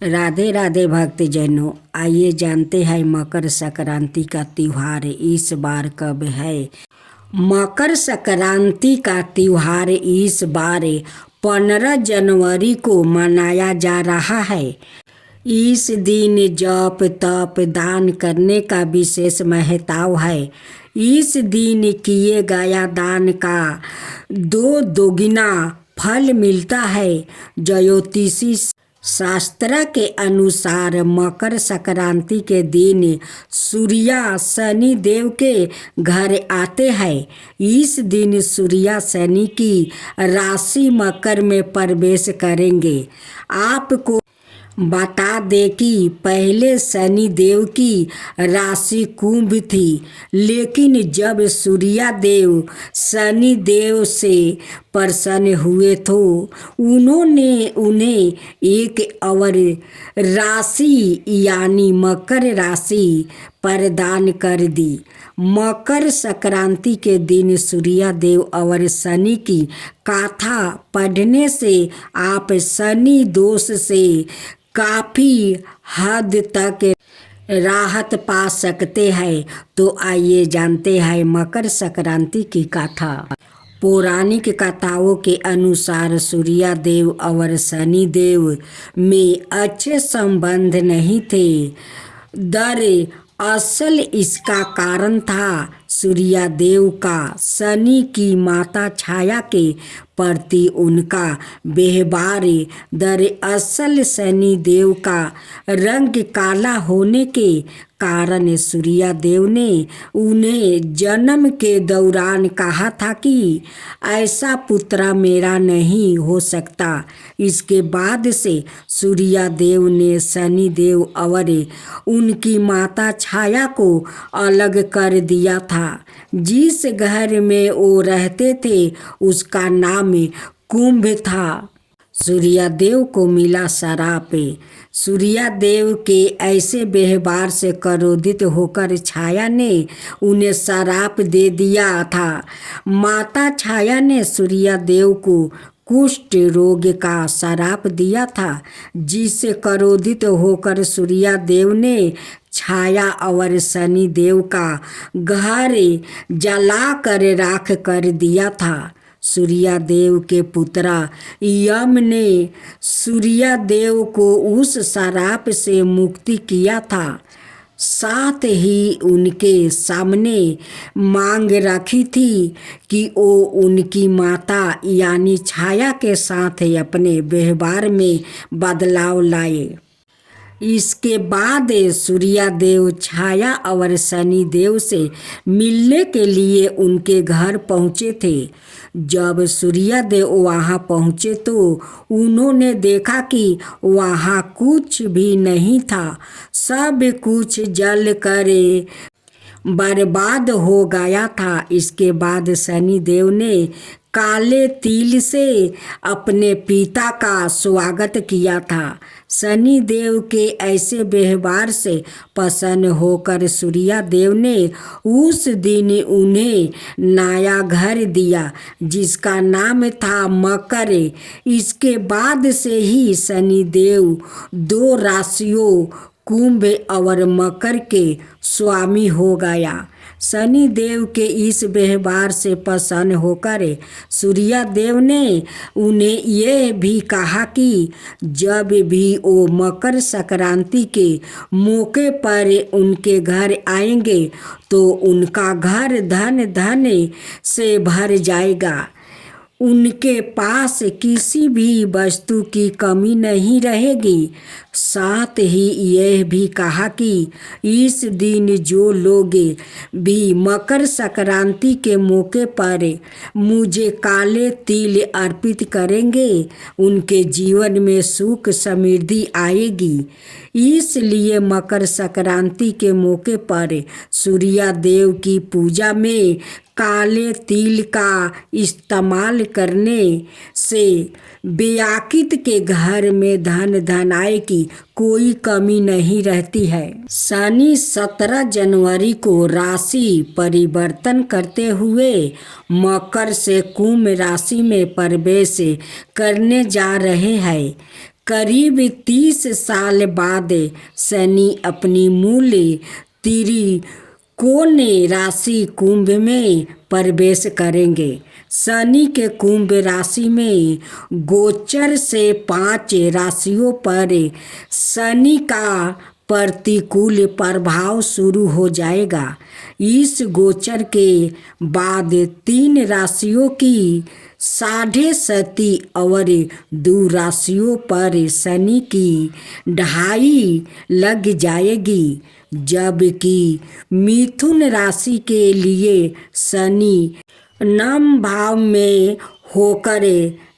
राधे राधे भक्तजनों, आइए जानते हैं मकर संक्रांति का त्योहार इस बार कब है। मकर संक्रांति का त्योहार इस बार 15 जनवरी को मनाया जा रहा है। इस दिन जप तप दान करने का विशेष महत्व है। इस दिन किए गया दान का दोगुना फल मिलता है। ज्योतिषी शास्त्र के अनुसार मकर संक्रांति के दिन सूर्य शनि देव के घर आते हैं। इस दिन सूर्य शनि की राशि मकर में प्रवेश करेंगे। आपको बता दें कि पहले शनि देव की राशि कुंभ थी, लेकिन जब सूर्य देव शनि देव से प्रसन्न हुए तो उन्होंने उन्हें एक और राशि यानी मकर राशि प्रदान कर दी। मकर संक्रांति के दिन सूर्य देव और शनि की कथा पढ़ने से आप शनि दोष से काफ़ी हद तक राहत पा सकते हैं। तो आइए जानते हैं मकर संक्रांति की कथा। पौराणिक कथाओं के अनुसार सूर्य देव और शनि देव में अच्छे संबंध नहीं थे। दरअसल इसका कारण था सूर्य देव का शनि की माता छाया के प्रति उनका व्यवहार। दरअसल शनि देव का रंग काला होने के कारण सूर्य देव ने उन्हें जन्म के दौरान कहा था कि ऐसा पुत्र मेरा नहीं हो सकता। इसके बाद से सूर्य देव ने शनि देव और उनकी माता छाया को अलग कर दिया था। जिस घर में वो रहते थे उसका नाम कुंभ था। सूर्य देव को मिला श्राप। सूर्य देव के ऐसे व्यवहार से क्रोधित होकर छाया ने उन्हें श्राप दे दिया था। माता छाया ने सूर्य देव को कुष्ठ रोग का श्राप दिया था, जिससे क्रोधित होकर सूर्य देव ने छाया और शनि देव का घर जलाकर राख कर दिया था। सूर्य देव के पुत्र यम ने सूर्य देव को उस श्राप से मुक्ति किया था। साथ ही उनके सामने मांग रखी थी कि वो उनकी माता यानी छाया के साथ अपने व्यवहार में बदलाव लाए। इसके बाद सूर्य देव छाया और शनि देव से मिलने के लिए उनके घर पहुँचे थे। जब सूर्य देव वहाँ पहुँचे तो उन्होंने देखा कि वहाँ कुछ भी नहीं था। सब कुछ जल कर बर्बाद हो गया था। इसके बाद शनि देव ने काले तिल से अपने पिता का स्वागत किया था। शनि देव के ऐसे व्यवहार से प्रसन्न होकर सूर्य देव ने उस दिन उन्हें नया घर दिया, जिसका नाम था मकर। इसके बाद से ही शनि देव 2 राशियों कुंभ और मकर के स्वामी हो गया। शनि देव के इस व्यवहार से प्रसन्न होकर सूर्य देव ने उन्हें यह भी कहा कि जब भी वो मकर संक्रांति के मौके पर उनके घर आएंगे तो उनका घर धन धन से भर जाएगा। उनके पास किसी भी वस्तु की कमी नहीं रहेगी। साथ ही यह भी कहा कि इस दिन जो लोग भी मकर संक्रांति के मौके पर मुझे काले तिल अर्पित करेंगे उनके जीवन में सुख समृद्धि आएगी। इसलिए मकर संक्रांति के मौके पर सूर्य देव की पूजा में काले तिल का इस्तेमाल करने से व्याकित के घर में धन धनाय की कोई कमी नहीं रहती है। शनि 17 जनवरी को राशि परिवर्तन करते हुए मकर से कुंभ राशि में प्रवेश करने जा रहे हैं। करीब 30 साल बाद शनि अपनी मूल त्रिकोण राशि कुंभ में प्रवेश करेंगे। शनि के कुंभ राशि में गोचर से 5 राशियों पर शनि का प्रतिकूल प्रभाव शुरू हो जाएगा। इस गोचर के बाद 3 राशियों की 6.5 और 2 राशियों पर शनि की ढाई लग जाएगी, जबकि मिथुन राशि के लिए शनि नम भाव में होकर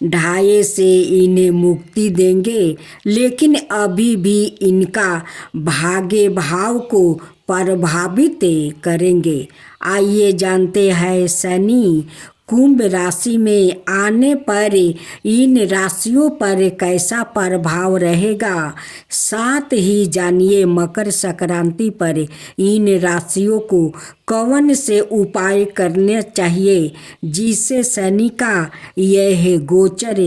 ढाई से इन्हें मुक्ति देंगे, लेकिन अभी भी इनका भाग्य भाव को प्रभावित करेंगे। आइए जानते हैं शनि कुंभ राशि में आने पर इन राशियों पर कैसा प्रभाव रहेगा। साथ ही जानिए मकर संक्रांति पर इन राशियों को कौन से उपाय करने चाहिए जिससे शनि का यह गोचर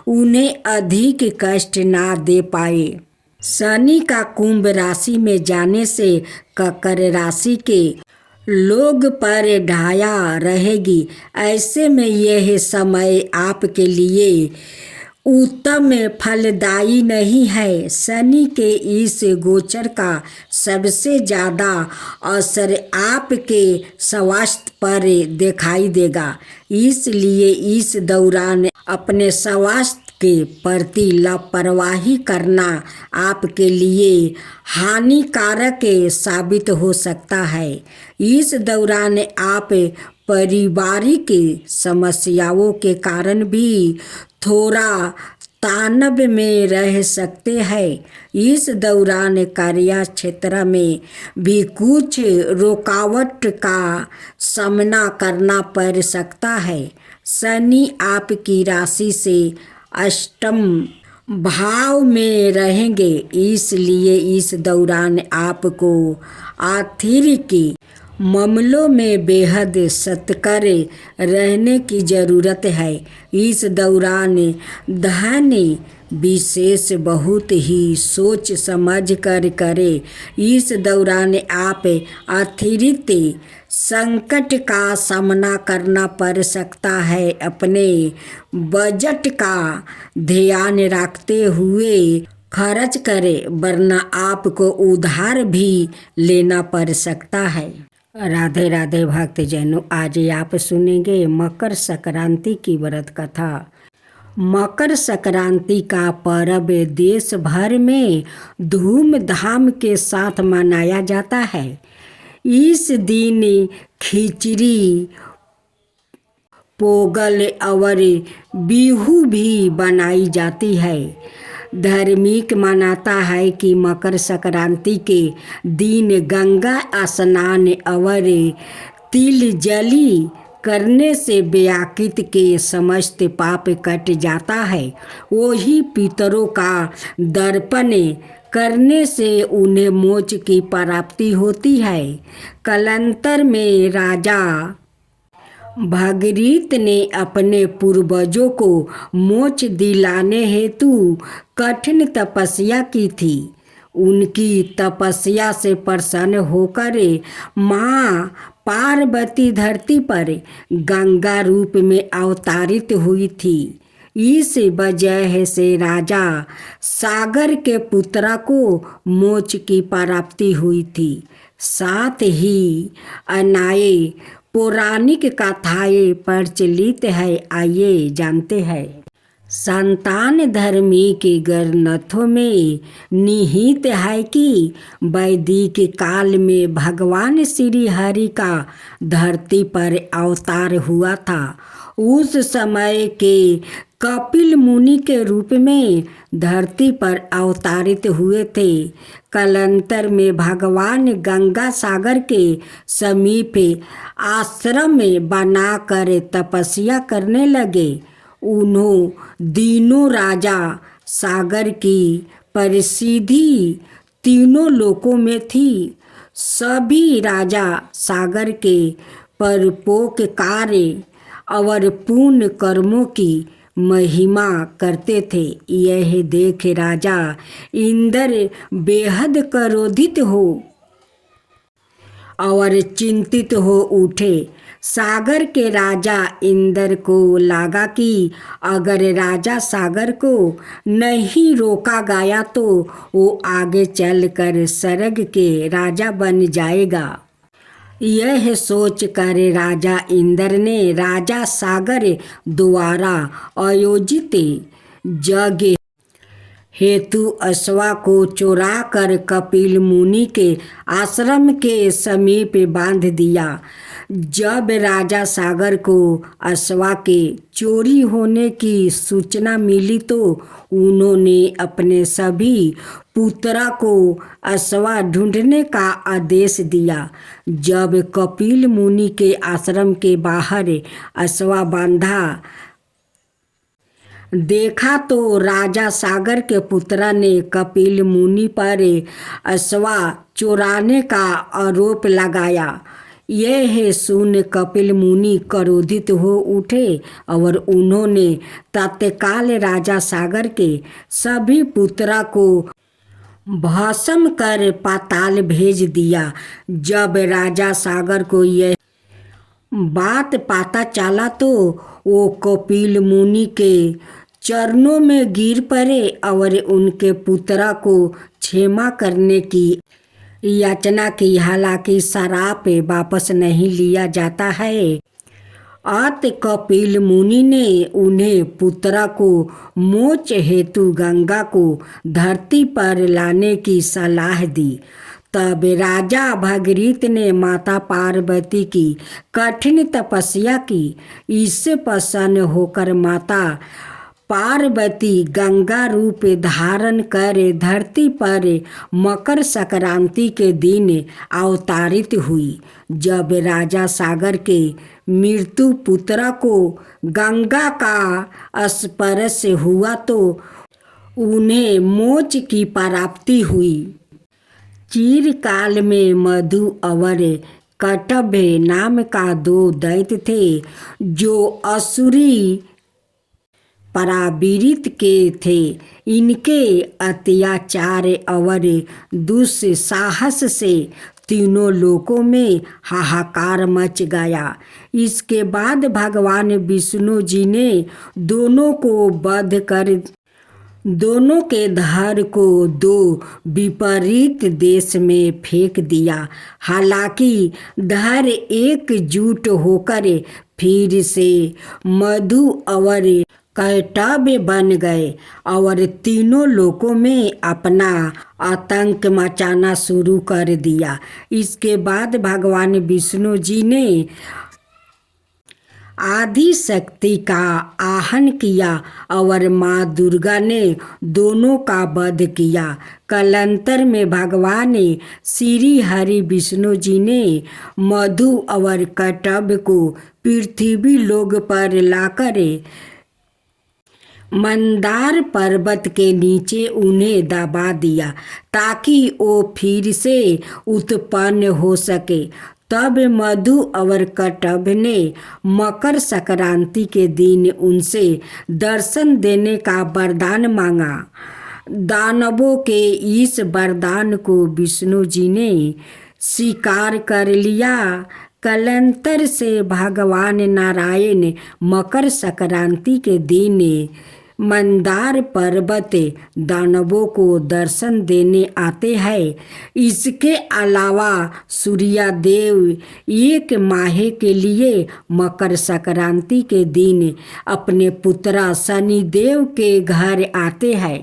उन्हें अधिक कष्ट ना दे पाए। शनि का कुंभ राशि में जाने से मकर राशि के लोग पर ढाया रहेगी। ऐसे में यह समय आपके लिए उत्तम फलदायी नहीं है। शनि के इस गोचर का सबसे ज़्यादा असर आपके स्वास्थ्य पर दिखाई देगा, इसलिए इस दौरान अपने स्वास्थ्य के प्रति लापरवाही करना आपके लिए हानिकारक साबित हो सकता है। इस दौरान आप पारिवारिक समस्याओं के कारण भी थोड़ा तनाव में रह सकते हैं। इस दौरान कार्य क्षेत्र में भी कुछ रुकावट का सामना करना पड़ सकता है। शनि आपकी राशि से अष्टम भाव में रहेंगे, इसलिए इस दौरान आपको आर्थिक मामलों में बेहद सतर्क रहने की ज़रूरत है। इस दौरान धन विशेष बहुत ही सोच समझ कर करें। इस दौरान आप अतिरिक्त संकट का सामना करना पड़ सकता है। अपने बजट का ध्यान रखते हुए खर्च करें, वरना आपको उधार भी लेना पड़ सकता है। राधे राधे भक्तजनों, आज आप सुनेंगे मकर संक्रांति की व्रत कथा। मकर संक्रांति का पर्व देश भर में धूमधाम के साथ मनाया जाता है। इस दिन खिचड़ी, पोंगल और बिहू भी बनाई जाती है। धार्मिक मान्यता है कि मकर संक्रांति के दिन गंगा स्नान और तिल जली करने से व्याकृत के समस्त पाप कट जाता है। वही पितरों का दर्पण करने से उन्हें मोक्ष की प्राप्ति होती है। कालांतर में राजा भागीरथ ने अपने पूर्वजों को मोक्ष दिलाने हेतु कठिन तपस्या की थी। उनकी तपस्या से प्रसन्न होकर माँ पार्वती धरती पर गंगा रूप में अवतरित हुई थी। इस वजह से राजा सागर के पुत्र को मोक्ष की प्राप्ति हुई थी। साथ ही अनेक पौराणिक कथाएं प्रचलित है। आइए जानते हैं। संतान धर्मी के ग्रंथों में निहित है कि वैदिक काल में भगवान श्री हरि का धरती पर अवतार हुआ था। उस समय के कपिल मुनि के रूप में धरती पर अवतरित हुए थे। कालांतर में भगवान गंगा सागर के समीप आश्रम में बनाकर तपस्या करने लगे। उन्हों दिनों राजा सागर की प्रसिद्धि तीनों लोकों में थी। सभी राजा सागर के परोपकार और पुण्य कर्मों की महिमा करते थे। यह देख राजा इंद्र बेहद क्रोधित हो और चिंतित हो उठे। सागर के राजा इंद्र को लगा कि अगर राजा सागर को नहीं रोका गया तो वो आगे चलकर स्वर्ग के राजा बन जाएगा। यह सोचकर राजा इंद्र ने राजा सागर द्वारा आयोजित यज्ञ हेतु अश्वा को चुरा कर कपिल मुनि के आश्रम के समीप बांध दिया। जब राजा सागर को अश्वा के चोरी होने की सूचना मिली तो उन्होंने अपने सभी पुत्रों को अश्वा ढूंढने का आदेश दिया। जब कपिल मुनि के आश्रम के बाहर अश्वा बांधा देखा तो राजा सागर के पुत्र ने कपिल मुनि पर अश्वा चुराने का आरोप लगाया। यह सुन कपिल मुनि क्रोधित हो उठे और उन्होंने तत्काल राजा सागर के सभी पुत्रों को भस्म कर पाताल भेज दिया। जब राजा सागर को यह बात पता चला तो वो कपिल मुनि के चरणों में गिर पड़े और उनके पुत्रों को क्षमा करने की याचना की। हालांकि श्राप वापस नहीं लिया जाता है। अत कपिल मुनि ने उन्हें पुत्रों को मोक्ष हेतु गंगा को धरती पर लाने की सलाह दी। तब राजा भगीरथ ने माता पार्वती की कठिन तपस्या की। इससे प्रसन्न होकर माता पार्वती गंगा रूप धारण कर धरती पर मकर संक्रांति के दिन अवतरित हुई। जब राजा सागर के मृत्यु पुत्र को गंगा का स्पर्श हुआ तो उन्हें मोक्ष की प्राप्ति हुई। चिरकाल में मधु और कटभ नाम का दो दैत्य थे जो असुरी परावृत्ति के थे। इनके अत्याचार और दुस्साहस से तीनों लोकों में हाहाकार मच गया। इसके बाद भगवान विष्णु जी ने दोनों को वध कर दोनों के धड़ को दो विपरीत देश में फेंक दिया। हालांकि धड़ एकजुट होकर फिर से मधु और कैटभ बन गए और तीनों लोकों में अपना आतंक मचाना शुरू कर दिया। इसके बाद भगवान विष्णु जी ने आदि शक्ति का आह्वान किया और माँ दुर्गा ने दोनों का वध किया। कालांतर में भगवान श्री हरि विष्णु जी ने मधु और कैटभ को पृथ्वी लोक पर लाकर मंदार पर्वत के नीचे उन्हें दबा दिया ताकि वो फिर से उत्पन्न हो सके। तब मधु और कैटभ ने मकर संक्रांति के दिन उनसे दर्शन देने का वरदान मांगा। दानवों के इस वरदान को विष्णु जी ने स्वीकार कर लिया। कालांतर से भगवान नारायण मकर संक्रांति के दिन मंदार पर्वत दानवों को दर्शन देने आते हैं। इसके अलावा सूर्यदेव एक माह के लिए मकर संक्रांति के दिन अपने पुत्र शनिदेव के घर आते हैं।